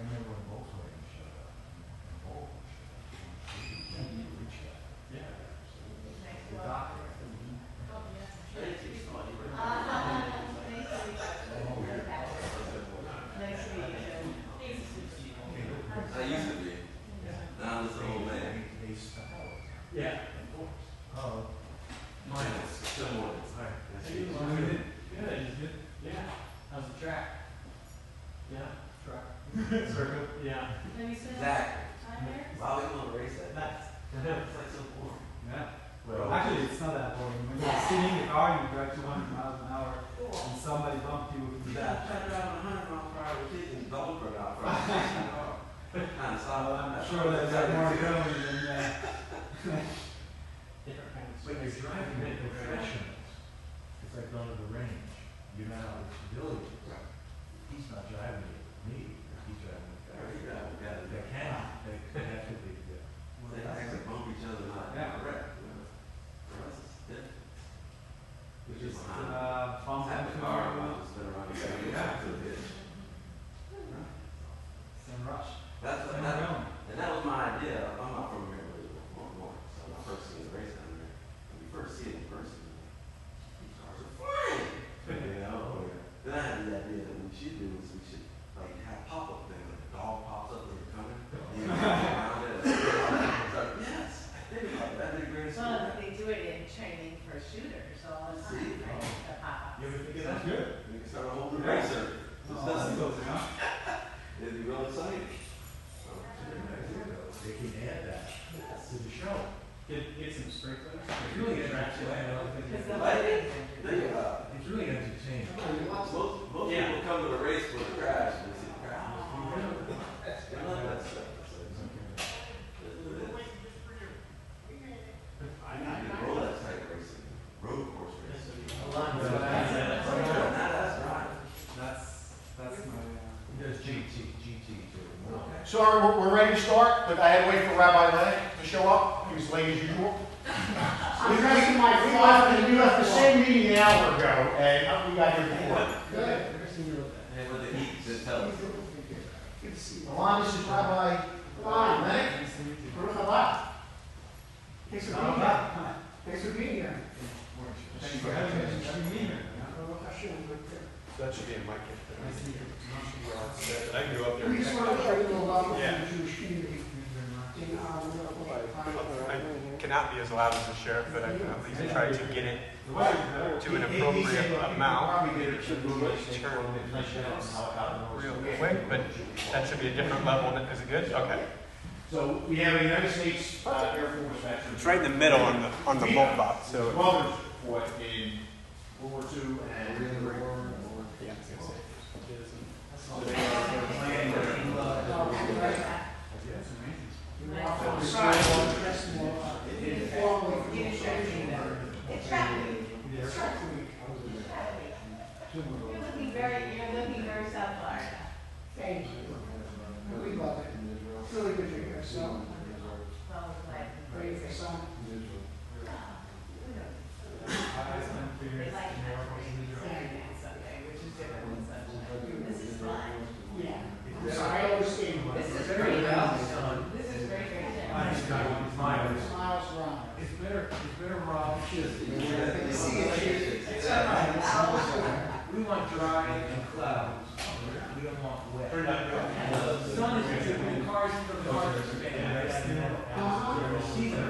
remember when Volkswagen showed up, and Volvo showed up. Yeah. The doctor. I used to be. Now I'm just an old man. They stuck out. Yeah. Of course. Oh. Mine is similar. Good. Yeah. How's the track? Yeah. Track. Circle. Yeah. Exactly. Why we want to race that? Nice. It's like so boring. Yeah. Well, Actually, it's not that boring. When you're sitting in the car and you drive 200 miles an hour and somebody bumped you with You that. try to drive 100 miles per hour with kids and double burn out for kind of solid. I'm sure that there's more going than Different kinds. when you're driving with professionals, it's like going to the range. You know how it's ability. He's not driving it with me. He's driving with You guys. got to They can. They have to be. They actually bump each other not Yeah. correct. The rest is different. which is Behind. bump Have the into car, I'll just spin around and go Yeah. to the ditch. some rush. And that was my idea. I'm not from here, really, more. So when I first seen the race down there, when you first see it in person, these cars are flying. You know? Then I had the idea that what we should do is we should like have pop-up things, like a dog pops up when you're coming. And you go around it. It's like, yes, think about it. That'd be great. Well, they do it in training for shooters all the time, right? The pop-ups. You ever think of Sounds that? good. We can start a whole new race circuit. Oh, that's cool, you know? It'd be real exciting. They can add that to the show. Get some sprinklers. It's really attractive. Because the Right? lighting. Think about it. It's really entertaining. Most Yeah. people come to the race for the crash and they see the crash. I love that stuff. I need to roll that type racing, road course racing. Alon, That's right. That's my. There's GT too. So we're ready to start, but I had to wait for Rabbi Lennon to show up. He was late as usual. We left the same meeting an hour ago, and we got here before. And with the heat, just tell us. Alon, this is Rabbi Lennon. Baruch haba. Thanks for being here. Thanks for being here. Thanks for having me here. That should be in my kit. Nice to meet you. I grew up there. We just want to try to know about Yeah. the Jewish community. I cannot be as loud as the sheriff, but I can at least try to get it to an appropriate amount. Turn real quick, but that should be a different level. Is it good? Okay. So we have a United States Air Force veteran. It's right in the middle on the bolt box. So Brothers fought in World War II and really great. You're looking very South Florida. Thank you. We love it. It's really good to hear. So, ready for some? They like Saturday, which is different than Sunday. This is fun. Yeah. So I always say, This is great. This is very, very different. Smiles around. It's better, Rob. We want dry and clouds. We don't want wet. The sun is between the cars and the cars are spinning, right? The season,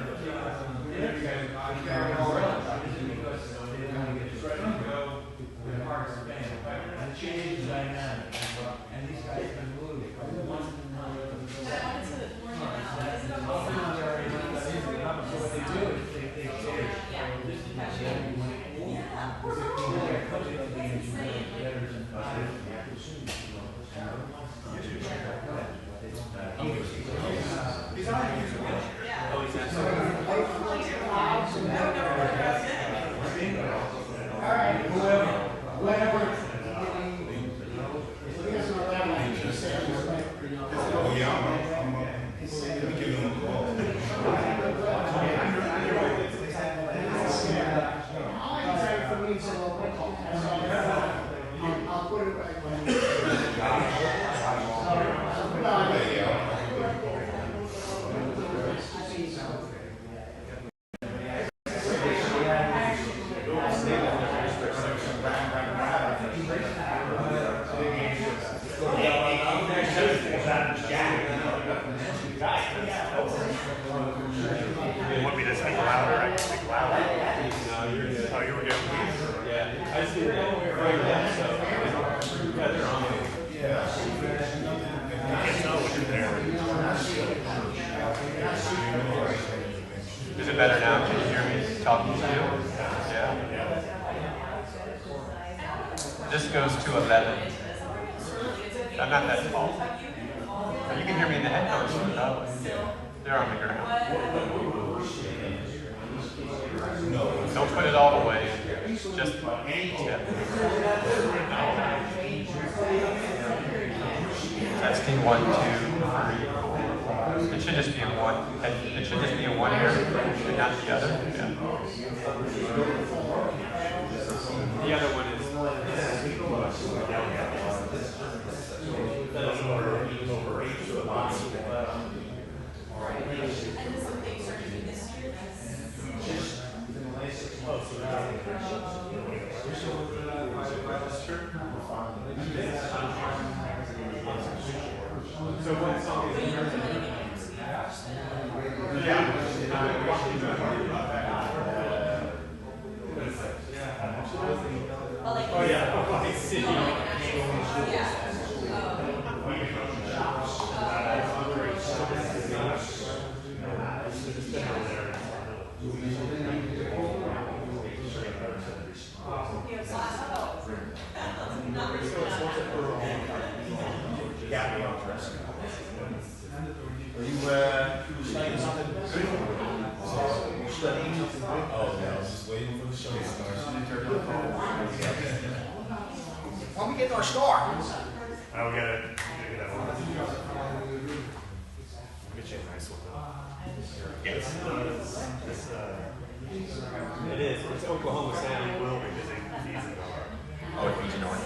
carry all around. Because they don't want to get the sun go, the cars are spinning. And it changes the dynamic. And these guys can move. Once in a while. So what they do is they change. He's on. talking to you. Yeah. This goes to 11. I'm not that tall. But you can hear me in the headphones. Probably. They're on the ground. Don't put it all away. Just testing 1, 2, 3, 4. It should just be in one. It should just be in one area and not the other. Yeah. The other one is. So what song is Oh yeah. I see. Are you studying something good? You studying something good? Oh, yeah, I was just waiting for the show to start. When we get our star? Oh, we gotta get that one. Get you a nice one. Yes. It is. It's Oklahoma Sound. It will because he's in the Oh, he's in order.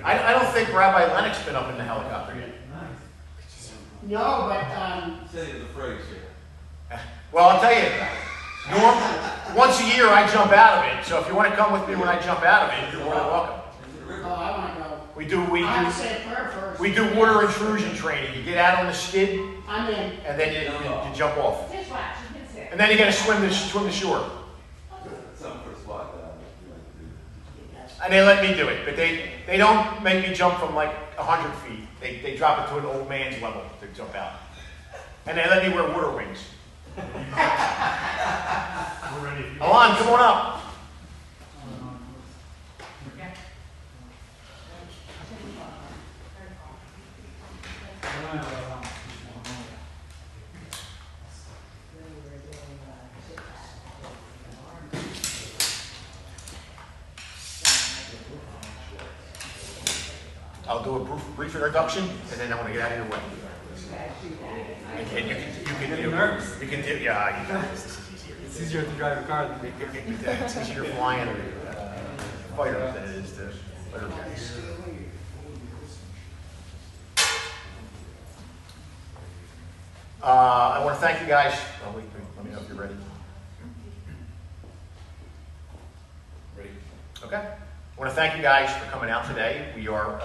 I don't think Rabbi Lennox's been up in the helicopter yet. No, but Say it's afraid, Sheriff. Well, I'll tell you, once a year I jump out of it, so if you want to come with me when I jump out of it, you're more than welcome. I want to go. We I have to say a prayer first. We do water intrusion training. You get out on the skid, I'm in. and then you jump off. Dishwasher, you can sit. And then you got to swim the shore. Something for a spot that I like to do. And they let me do it, but they don't make me jump from like 100 feet. They drop it to an old man's level to jump out. And they let me wear water wings. We're ready. Alon, come on up. I'll do a brief introduction, and then I want to get out of your way. And you can do, yeah, you can. This is easier. It's easier to drive a car than It's easier flying fighter than it is to fighter jets. I want to thank you guys. Oh, wait, let me know if you're ready. Ready? Okay. I want to thank you guys for coming out today. We are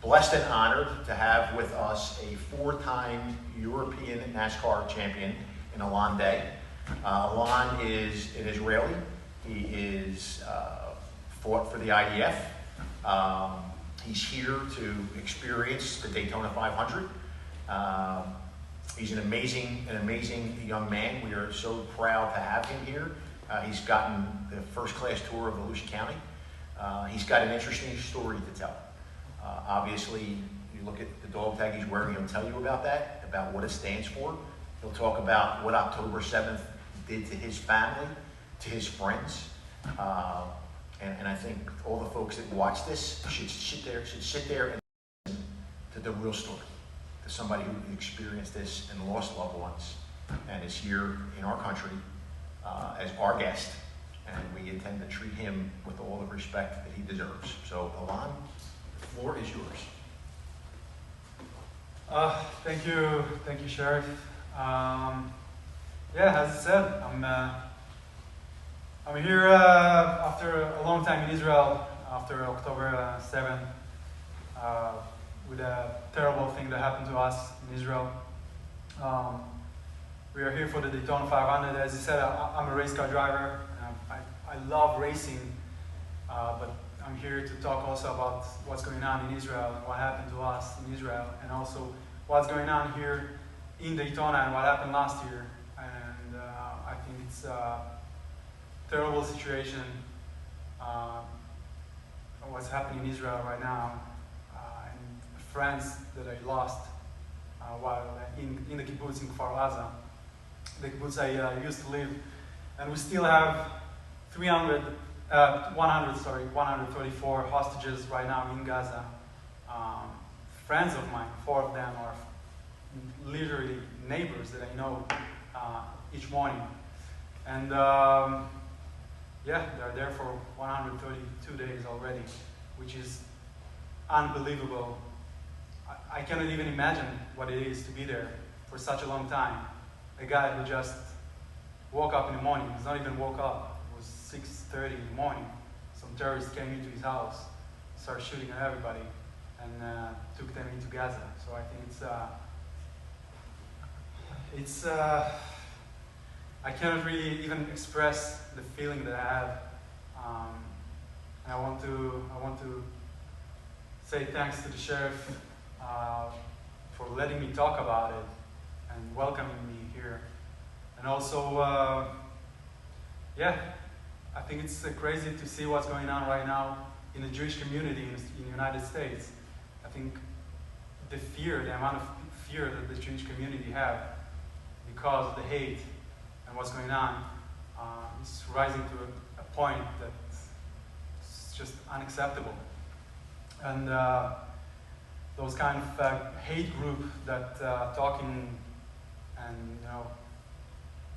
blessed and honored to have with us a 4-time European NASCAR champion in Alon Day. Alon is an Israeli. He is fought for the IDF. He's here to experience the Daytona 500. He's an amazing young man. We are so proud to have him here. He's gotten the first-class tour of Volusia County. He's got an interesting story to tell. Obviously, you look at the dog tag he's wearing, he'll tell you about that, about what it stands for. He'll talk about what October 7th did to his family, to his friends. And I think all the folks that watch this should sit there and listen to the real story, to somebody who experienced this and lost loved ones and is here in our country as our guest. And we intend to treat him with all the respect that he deserves. So, Alon, the floor is yours. Thank you, Sheriff. Yeah, as I said, I'm here after a long time in Israel, after October 7th, with a terrible thing that happened to us in Israel. We are here for the Daytona 500. As you said, I'm a race car driver. I love racing, but I'm here to talk also about what's going on in Israel and what happened to us in Israel, and also what's going on here in Daytona and what happened last year. And I think it's a terrible situation, what's happening in Israel right now, and friends that I lost while in the kibbutz in Kfar Aza, the kibbutz I used to live, and we still have 134 hostages right now in Gaza. Friends of mine, 4 of them are literally neighbors that I know each morning. And yeah, they're there for 132 days already, which is unbelievable. I cannot even imagine what it is to be there for such a long time. A guy who just woke up in the morning, he's not even woke up, it was 6:30 in the morning. Some terrorists came into his house, started shooting at everybody, and took them into Gaza. So I think I cannot really even express the feeling that I have. And I want to say thanks to the sheriff for letting me talk about it and welcoming me here. And also, yeah, I think it's crazy to see what's going on right now in the Jewish community in the United States. I think the amount of fear that the Jewish community have because of the hate and what's going on is rising to a point that's just unacceptable. And those kind of hate group that talking and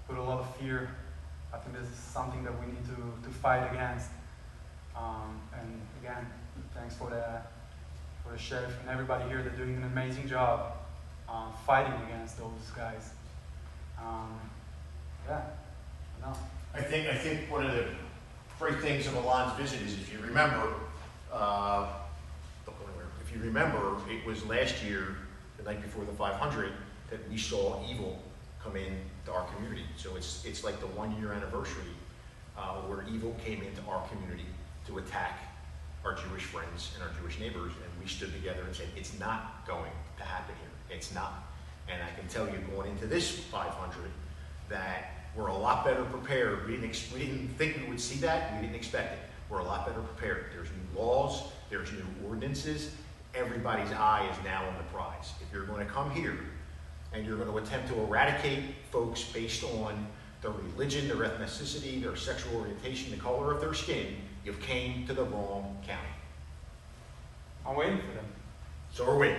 put a lot of fear, I think this is something that we need to fight against. And again, thanks for the sheriff and everybody here. They're doing an amazing job fighting against those guys. Yeah, no. I think one of the great things of Alon's visit is, if you remember, it was last year, the night before the 500, that we saw evil come into our community. So it's like the 1-year anniversary where evil came into our community to attack our Jewish friends and our Jewish neighbors, and we stood together and said, it's not going to happen here. It's not. And I can tell you, going into this 500, that we're a lot better prepared. We didn't think we would see that. We didn't expect it. We're a lot better prepared. There's new laws. There's new ordinances. Everybody's eye is now on the prize. If you're going to come here and you're going to attempt to eradicate folks based on their religion, their ethnicity, their sexual orientation, the color of their skin, you've came to the wrong county. I'm waiting for them. So are we.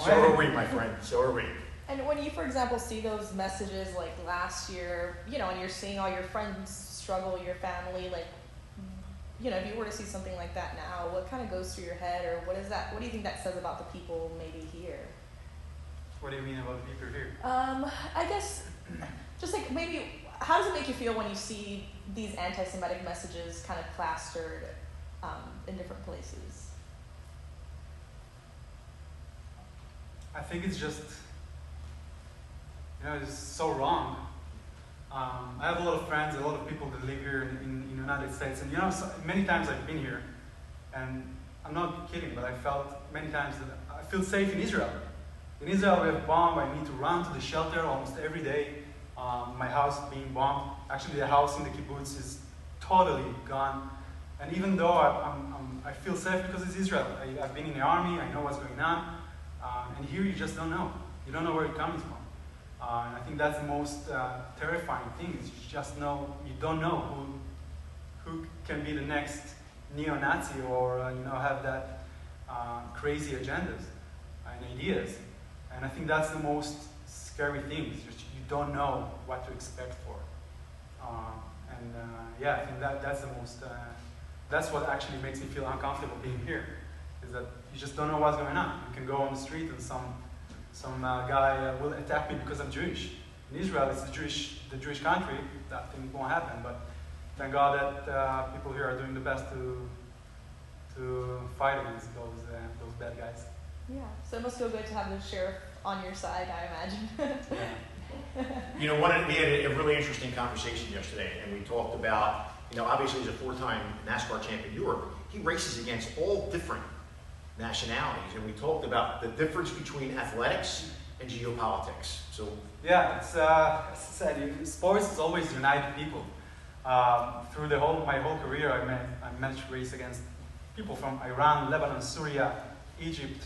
So are we, my friend. So are we. And when you, for example, see those messages like last year, and you're seeing all your friends struggle, your family, like, if you were to see something like that now, what kind of goes through your head, or what do you think that says about the people maybe here? What do you mean about the people here? I guess, just like maybe, how does it make you feel when you see these anti-Semitic messages kind of plastered in different places? I think it's just, it's so wrong. I have a lot of friends, a lot of people that live here in the United States, and many times I've been here, and I'm not kidding, but I felt many times that I feel safe in Israel. In Israel, we have bombed. I need to run to the shelter almost every day. My house being bombed. Actually, the house in the kibbutz is totally gone. And even though I feel safe because it's Israel, I've been in the army. I know what's going on. And here, you just don't know. You don't know where it comes from. And I think that's the most terrifying thing. Is you don't know who can be the next neo-Nazi or have that crazy agendas and ideas. And I think that's the most scary thing. Is just you don't know what to expect for. Yeah, I think that's the most. That's what actually makes me feel uncomfortable being here. Is that you just don't know what's going on. You can go on the street and some guy will attack me because I'm Jewish. In Israel, it's the Jewish country. That thing won't happen. But thank God that people here are doing the best to fight against those bad guys. Yeah. So it must feel good to have the sheriff on your side, I imagine. Yeah. You know, we had a really interesting conversation yesterday, and we talked about, you know, obviously he's a four-time NASCAR champion in Europe. He races against all different nationalities, and we talked about the difference between athletics and geopolitics. So yeah, it's as I said, sports is always united people. Through my whole career, I managed to race against people from Iran, Lebanon, Syria, Egypt,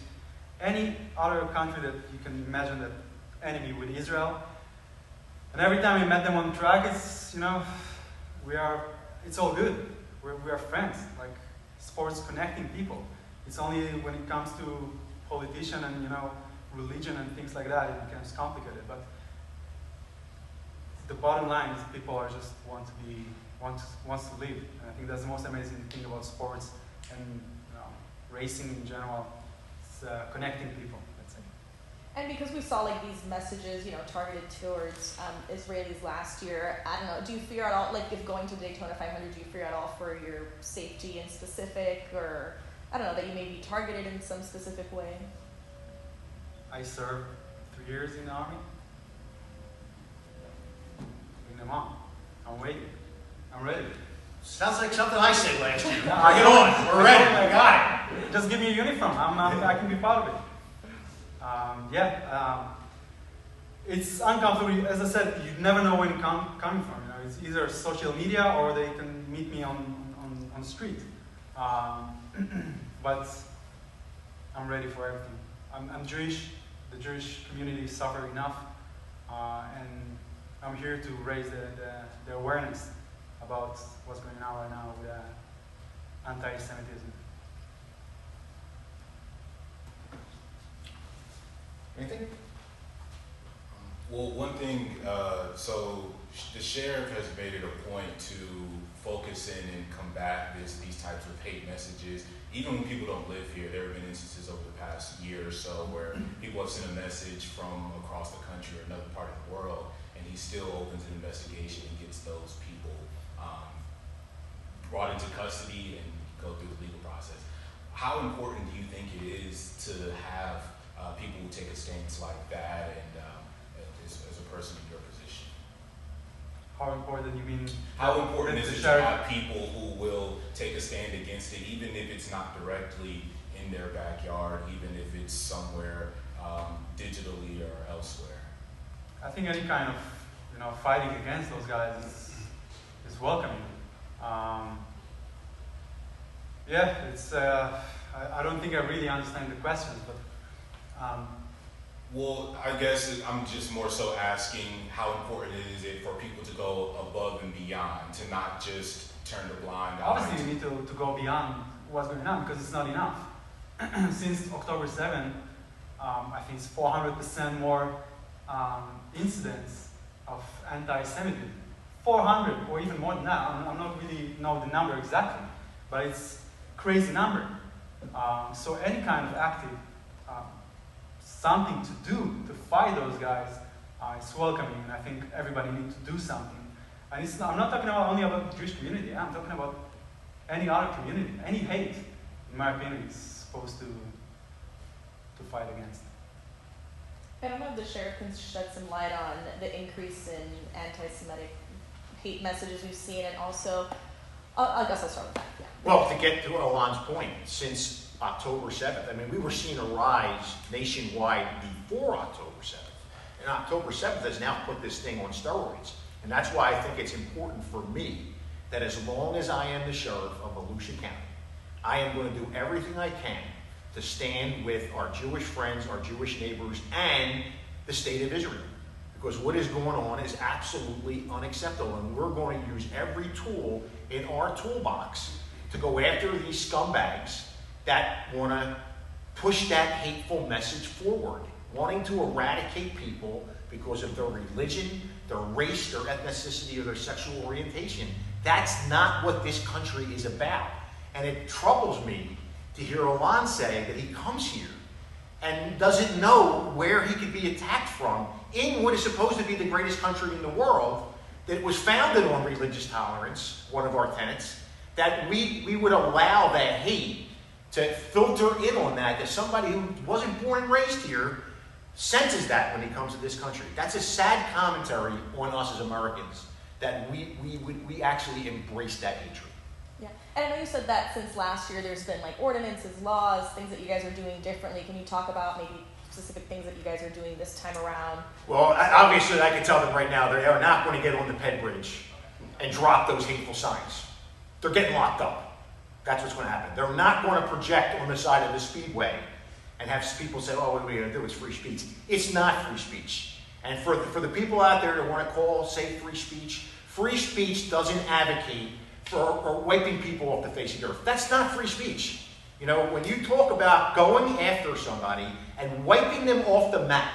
any other country that you can imagine that enemy with Israel. And every time we met them on the track, it's, you know, it's all good. We are friends. Like, sports connecting people. It's only when it comes to politician and, you know, religion and things like that, it becomes complicated. But the bottom line is people are just wants to live. And I think that's the most amazing thing about sports and, you know, racing in general. It's connecting people, let's say. And because we saw like these messages, you know, targeted towards Israelis last year, I don't know, do you fear at all, like if going to Daytona 500, do you fear at all for your safety in specific, or I don't know, that you may be targeted in some specific way? I served 3 years in the army. Bring them on. I'm waiting. I'm ready. sounds like something I said last year. No, Bring it on. We're ready. I got it. Just give me a uniform. I can be part of it. It's uncomfortable. As I said, you never know when it's coming from. You know, it's either social media or they can meet me on the street. But I'm ready for everything. I'm Jewish. The Jewish community suffered enough, and I'm here to raise the awareness about what's going on right now with anti-Semitism. Anything? Well, one thing, so the sheriff has made it a point to focus in and combat these types of hate messages. Even when people don't live here, there have been instances over the past year or so where people have sent a message from across the country or another part of the world, and he still opens an investigation and gets those people brought into custody and go through the legal process. How important do you think it is to have people who take a stance like that, and as a person in your position? How important you mean? How important is it to have people who will take a stand against it, even if it's not directly in their backyard, even if it's somewhere digitally or elsewhere? I think any kind of, you know, fighting against those guys is welcoming. It's. I don't think I really understand the questions, but. Well, I guess I'm just more so asking how important is it for people to go above and beyond, to not just turn the blind eye. Obviously, you need to go beyond what's going on because it's not enough. Since October 7, I think it's 400% more incidents of anti-Semitism. 400 or even more than that. I'm not really know the number exactly, but it's a crazy number. So any kind of active something to do to fight those guys is welcoming, and I think everybody needs to do something. And I'm not talking only about the Jewish community. I'm talking about any other community. Any hate, in my opinion, is supposed to fight against. I don't know if the sheriff can shed some light on the increase in anti-Semitic hate messages we've seen, and also, I guess I'll start with that. Yeah. Well, to get to Alon's point, since October 7th, I mean, we were seeing a rise nationwide before October 7th. And October 7th has now put this thing on steroids. And that's why I think it's important for me that as long as I am the sheriff of Volusia County, I am going to do everything I can to stand with our Jewish friends, our Jewish neighbors, and the state of Israel. Because what is going on is absolutely unacceptable. And we're going to use every tool in our toolbox to go after these scumbags that want to push that hateful message forward, wanting to eradicate people because of their religion, their race, their ethnicity, or their sexual orientation. That's not what this country is about. And it troubles me to hear Alon say that he comes here and doesn't know where he could be attacked from in what is supposed to be the greatest country in the world, that was founded on religious tolerance, one of our tenets, that we would allow that hate to filter in on that somebody who wasn't born and raised here senses that when he comes to this country. That's a sad commentary on us as Americans, that we actually embrace that hatred. Yeah, and I know you said that since last year there's been like ordinances, laws, things that you guys are doing differently. Can you talk about maybe specific things that you guys are doing this time around? Well, obviously I can tell them right now they are not going to get on the Ped Bridge and drop those hateful signs. They're getting locked up. That's what's going to happen. They're not going to project on the side of the speedway and have people say, oh, what are we going to do? It's free speech. It's not free speech. And for the people out there that want to say free speech doesn't advocate for wiping people off the face of the earth. That's not free speech. You know, when you talk about going after somebody and wiping them off the map,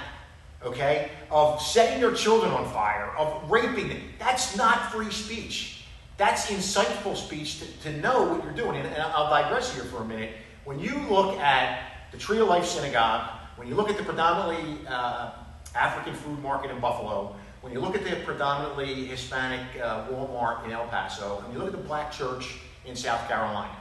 okay, of setting their children on fire, of raping them, that's not free speech. That's insightful speech to know what you're doing. And I'll digress here for a minute. When you look at the Tree of Life Synagogue, when you look at the predominantly African food market in Buffalo, when you look at the predominantly Hispanic Walmart in El Paso, and you look at the black church in South Carolina,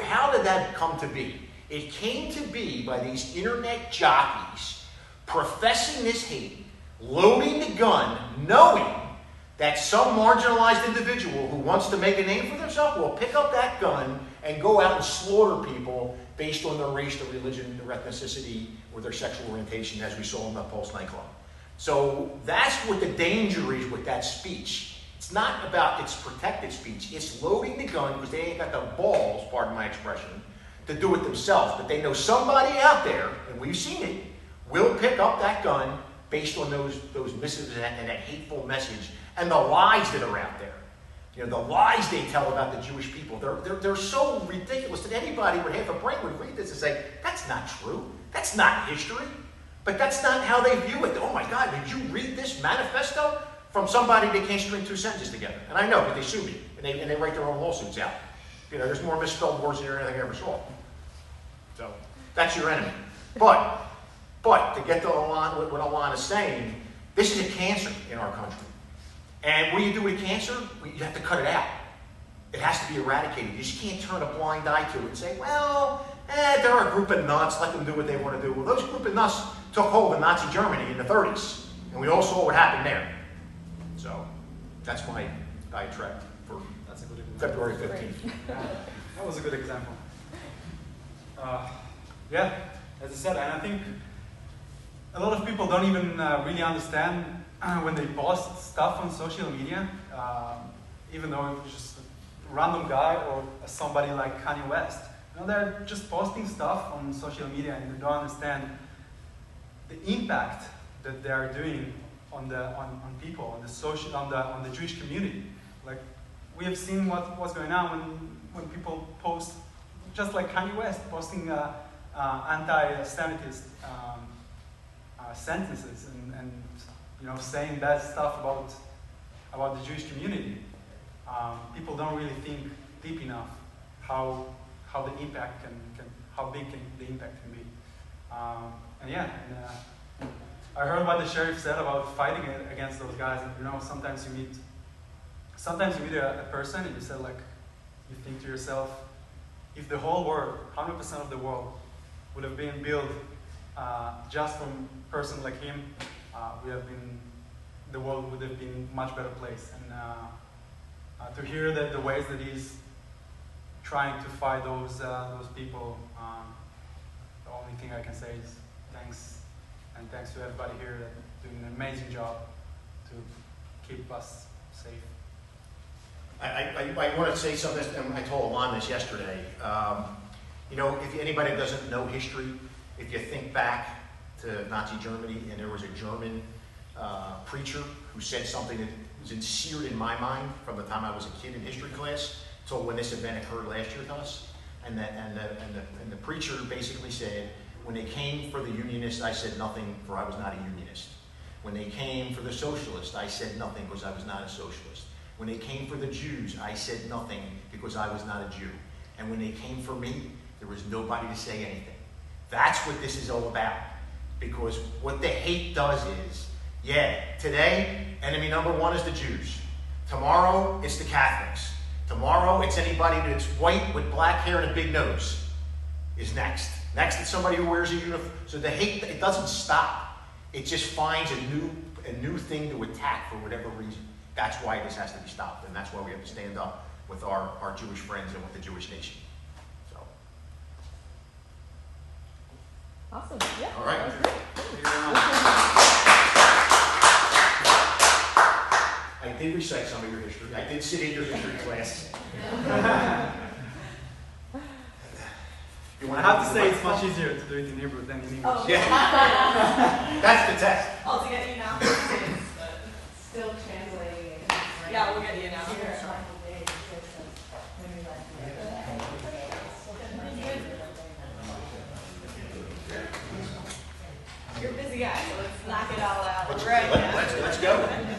how did that come to be? It came to be by these internet jockeys professing this hate, loading the gun, knowing that some marginalized individual who wants to make a name for themselves will pick up that gun and go out and slaughter people based on their race, their religion, their ethnicity, or their sexual orientation, as we saw in the Pulse nightclub. So that's what the danger is with that speech. It's not about its protected speech. It's loading the gun because they ain't got the balls, pardon my expression, to do it themselves. But they know somebody out there, and we've seen it, will pick up that gun based on those missives and that hateful message and the lies that are out there. You know, the lies they tell about the Jewish people. They're so ridiculous that anybody with half a brain would read this and say, that's not true. That's not history. But that's not how they view it. Oh my God, did you read this manifesto from somebody that can't string two sentences together? And I know, but they sue me, and they write their own lawsuits out. You know, there's more misspelled words than anything I ever saw. So that's your enemy. But to get to Alon, what Alon is saying, this is a cancer in our country. And what do you do with cancer? You have to cut it out. It has to be eradicated. You just can't turn a blind eye to it and say, well, they're a group of nuts, let them do what they want to do. Well, those group of nuts took hold of Nazi Germany in the 30s, and we all saw what happened there. So that's my diatribe for February 15th. That was a good example. Yeah, as I said, and I think a lot of people don't even really understand when they post stuff on social media, even though it's just a random guy or somebody like Kanye West. You know, they're just posting stuff on social media and they don't understand the impact that they are doing on people, on the Jewish community. Like we have seen what's going on when people post, just like Kanye West posting anti-Semitic sentences and you know, saying bad stuff about the Jewish community. People don't really think deep enough how the impact how big the impact can be. I heard what the sheriff said about fighting against those guys. And you know, sometimes you meet a person and you say, like, you think to yourself, if the whole world, 100% of the world, would have been built just from a person like him, the world would have been a much better place. And to hear that the ways that he's trying to fight those people, the only thing I can say is thanks, and thanks to everybody here that doing an amazing job to keep us safe. I want to say something, and I told Alon this yesterday. You know, if anybody doesn't know history, if you think back to Nazi Germany, and there was a German preacher who said something that was seared in my mind from the time I was a kid in history class till when this event occurred last year to us. And the preacher basically said, when they came for the Unionists, I said nothing, for I was not a Unionist. When they came for the Socialists, I said nothing because I was not a Socialist. When they came for the Jews, I said nothing because I was not a Jew. And when they came for me, there was nobody to say anything. That's what this is all about. Because what the hate does is, yeah, today, enemy number one is the Jews. Tomorrow, it's the Catholics. Tomorrow, it's anybody that's white with black hair and a big nose is next. next to somebody who wears a uniform. So the hate, it doesn't stop. It just finds a new thing to attack for whatever reason. That's why this has to be stopped, and that's why we have to stand up with our Jewish friends and with the Jewish nation. So. Awesome. Yeah. All right. That was great. I did recite some of your history. I did sit in your history class. You I want have to say it's much easier to do it in Hebrew than in English. Oh, Yeah. That's the test. I'll get you now. Still translating it. Yeah, we'll get you now. You're a busy guy, so let's knock it all out right now. Let's go.